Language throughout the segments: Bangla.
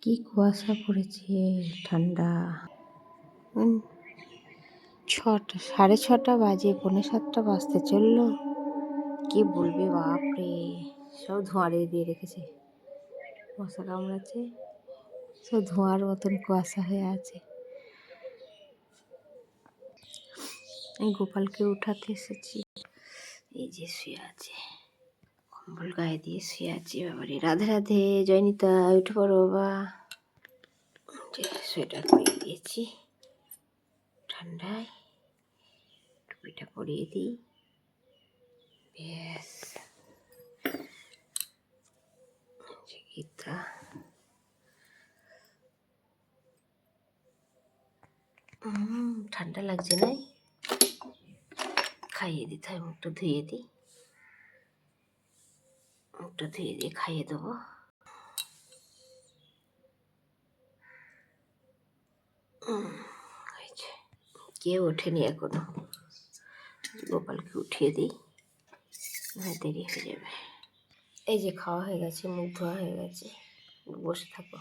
কি কুয়াশা পড়েছে, ঠান্ডা। 6:30 বাজে, 6:45 বাজতে চললো। কি বলবে বাপরে, সব ধোঁয়ারে দিয়ে রেখেছে। মশা কামড়াচ্ছে, সব ধোঁয়ার মতন কুয়াশা হয়ে আছে। এই গোপালকে উঠাতে এসেছি, এই যে শুয়ে আছে, কম্বল গায়ে দিয়ে শুয়ে আছে। বাবারে, রাধে রাধে, জয়নিতা উঠে পড়ো বাবা। সোয়েটার পরিয়ে দিয়েছি, ঠান্ডায় টুপিটা পরিয়ে দিই, ব্যাস। গীতা ঠান্ডা লাগছে না, খাইয়ে দিতে হয়। মুখটা ধুয়ে দিই, মুখটা ধুয়ে দিয়ে খাইয়ে দেবো। কেউ ওঠেনি এখনো, গোপালকে উঠিয়ে দিই, দেরি হয়ে যাবে। এই যে খাওয়া হয়ে গেছে, মুখ ধোয়া হয়ে গেছে, বসে থাকো,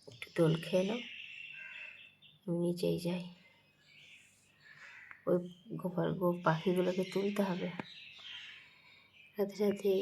একটু দোল খেয়ে নাও, নিচেই যাই। ওই পাখিগুলোকে তুলতে হবে। রাধে রাধে।